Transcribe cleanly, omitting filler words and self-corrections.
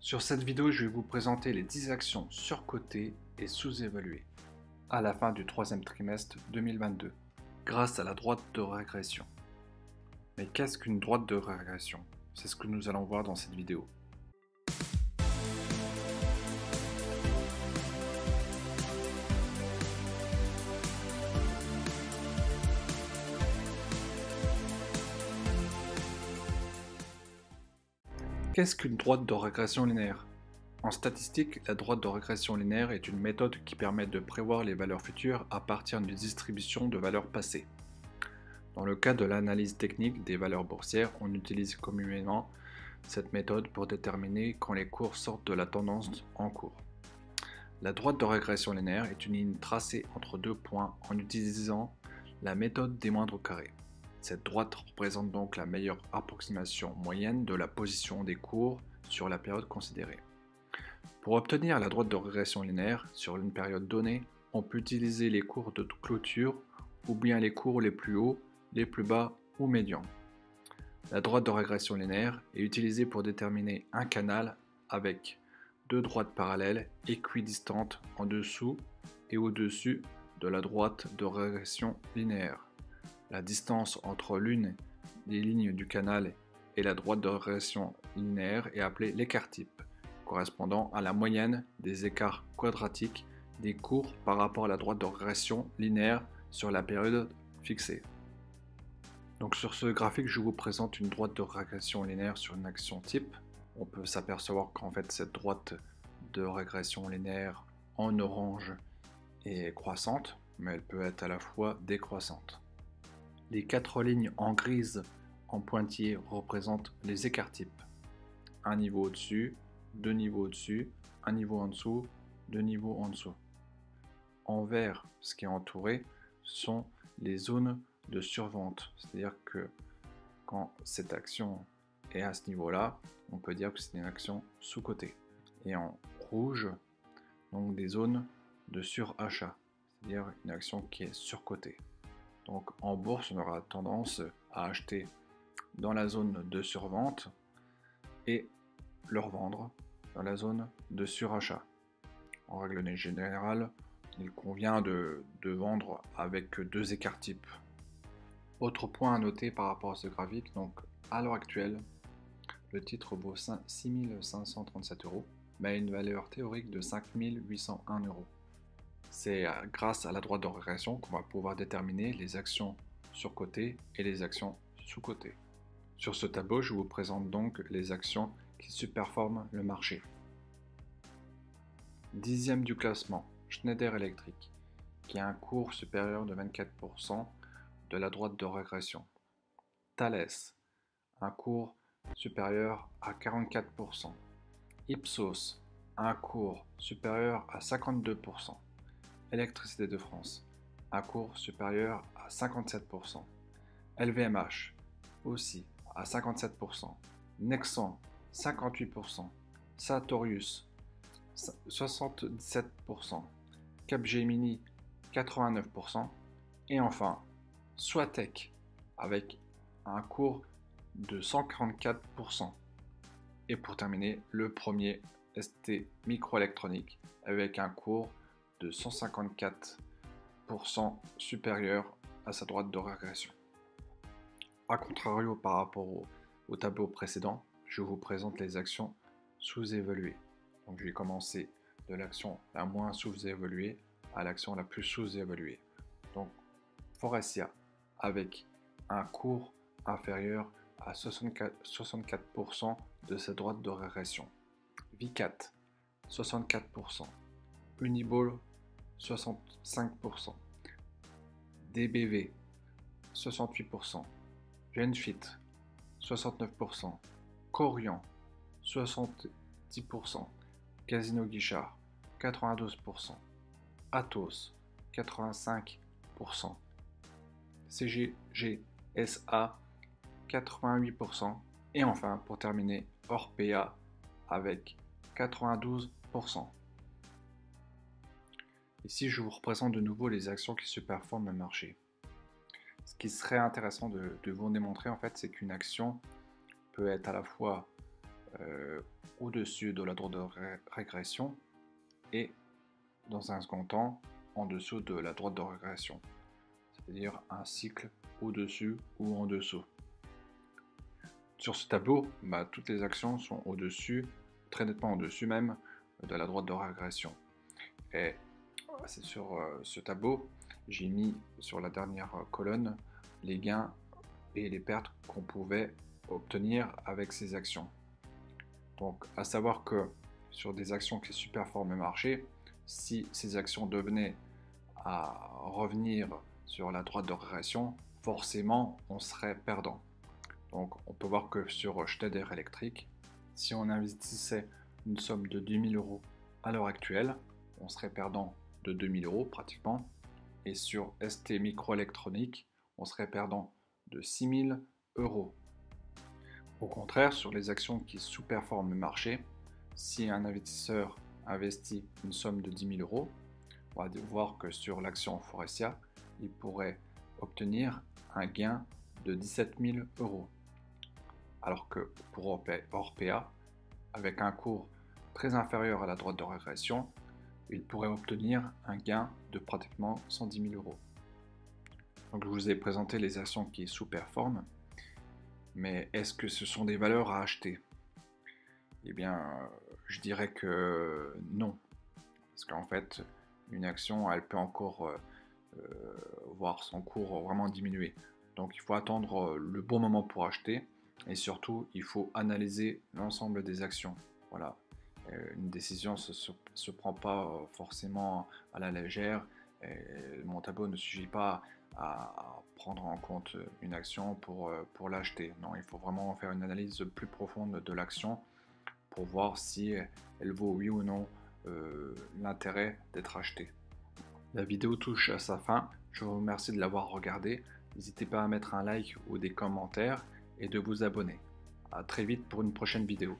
Sur cette vidéo, je vais vous présenter les 10 actions surcotées et sous-évaluées à la fin du troisième trimestre 2022 grâce à la droite de régression. Mais qu'est-ce qu'une droite de régression? C'est ce que nous allons voir dans cette vidéo. Qu'est-ce qu'une droite de régression linéaire? En statistique, la droite de régression linéaire est une méthode qui permet de prévoir les valeurs futures à partir d'une distribution de valeurs passées. Dans le cas de l'analyse technique des valeurs boursières, on utilise communément cette méthode pour déterminer quand les cours sortent de la tendance en cours. La droite de régression linéaire est une ligne tracée entre deux points en utilisant la méthode des moindres carrés. Cette droite représente donc la meilleure approximation moyenne de la position des cours sur la période considérée. Pour obtenir la droite de régression linéaire sur une période donnée, on peut utiliser les cours de clôture ou bien les cours les plus hauts, les plus bas ou médians. La droite de régression linéaire est utilisée pour déterminer un canal avec deux droites parallèles équidistantes en dessous et au-dessus de la droite de régression linéaire. La distance entre l'une des lignes du canal et la droite de régression linéaire est appelée l'écart type, correspondant à la moyenne des écarts quadratiques des cours par rapport à la droite de régression linéaire sur la période fixée. Donc sur ce graphique, je vous présente une droite de régression linéaire sur une action type. On peut s'apercevoir qu'en fait cette droite de régression linéaire en orange est croissante, mais elle peut être à la fois décroissante. Les quatre lignes en grise en pointillé représentent les écarts types. Un niveau au-dessus, deux niveaux au-dessus, un niveau en dessous, deux niveaux en dessous. En vert, ce qui est entouré, sont les zones de survente. C'est-à-dire que quand cette action est à ce niveau-là, on peut dire que c'est une action sous-cotée. Et en rouge, donc des zones de surachat, c'est-à-dire une action qui est surcotée. Donc en bourse, on aura tendance à acheter dans la zone de survente et le revendre dans la zone de surachat. En règle générale, il convient de vendre avec deux écarts types. Autre point à noter par rapport à ce graphique, donc à l'heure actuelle, le titre vaut 6 537 €, mais a une valeur théorique de 5 801 €. C'est grâce à la droite de régression qu'on va pouvoir déterminer les actions surcotées et les actions sous-cotées. Sur ce tableau, je vous présente donc les actions qui surperforment le marché. 10e du classement, Schneider Electric, qui a un cours supérieur de 24% de la droite de régression. Thales, un cours supérieur à 44%. Ipsos, un cours supérieur à 52%. Électricité de France, un cours supérieur à 57%. LVMH, aussi à 57%. Nexan, 58%. Sartorius, 77%. Capgemini, 89%. Et enfin, Soitec, avec un cours de 144%. Et pour terminer, le premier, ST Microélectronique, avec un cours de 154% supérieur à sa droite de régression. A contrario par rapport au tableau précédent, je vous présente les actions sous-évaluées. Donc je vais commencer de l'action la moins sous-évaluée à l'action la plus sous-évaluée. Donc Forestia avec un cours inférieur à 64% de sa droite de régression. Vicat 64%. Uniball 65%, DBV 68%, Genfit 69%, Corian 70%, Casino Guichard 92%, Atos 85%, CGGSA 88% et enfin pour terminer Orpea avec 92%. Ici, je vous représente de nouveau les actions qui surperforment le marché. Ce qui serait intéressant de vous démontrer, en fait, c'est qu'une action peut être à la fois au-dessus de la droite de régression et dans un second temps en dessous de la droite de régression, c'est-à-dire un cycle au-dessus ou en dessous. Sur ce tableau, toutes les actions sont au-dessus, très nettement au-dessus même de la droite de régression. Et c'est sur ce tableau, j'ai mis sur la dernière colonne les gains et les pertes qu'on pouvait obtenir avec ces actions. Donc à savoir que sur des actions qui superforment le marché, si ces actions devenaient à revenir sur la droite de régression, forcément on serait perdant. Donc on peut voir que sur Schneider Electric, si on investissait une somme de 10 000 euros à l'heure actuelle, on serait perdant de 2 000 euros pratiquement. Et sur ST Microélectronique, on serait perdant de 6 000 euros. Au contraire, sur les actions qui sous-performent le marché, si un investisseur investit une somme de 10 000 euros, on va voir que sur l'action Forestia, il pourrait obtenir un gain de 17 000 euros. Alors que pour Orpea, avec un cours très inférieur à la droite de régression, il pourrait obtenir un gain de pratiquement 110 000 euros. Donc je vous ai présenté les actions qui sous-performent, mais est-ce que ce sont des valeurs à acheter? Eh bien, je dirais que non, parce qu'en fait, une action, elle peut encore voir son cours vraiment diminuer. Donc il faut attendre le bon moment pour acheter, et surtout, il faut analyser l'ensemble des actions. Voilà. Une décision ne se prend pas forcément à la légère. Mon tableau ne suffit pas à prendre en compte une action pour l'acheter. Non, il faut vraiment faire une analyse plus profonde de l'action pour voir si elle vaut oui ou non l'intérêt d'être achetée. La vidéo touche à sa fin. Je vous remercie de l'avoir regardée. N'hésitez pas à mettre un like ou des commentaires et de vous abonner. A très vite pour une prochaine vidéo.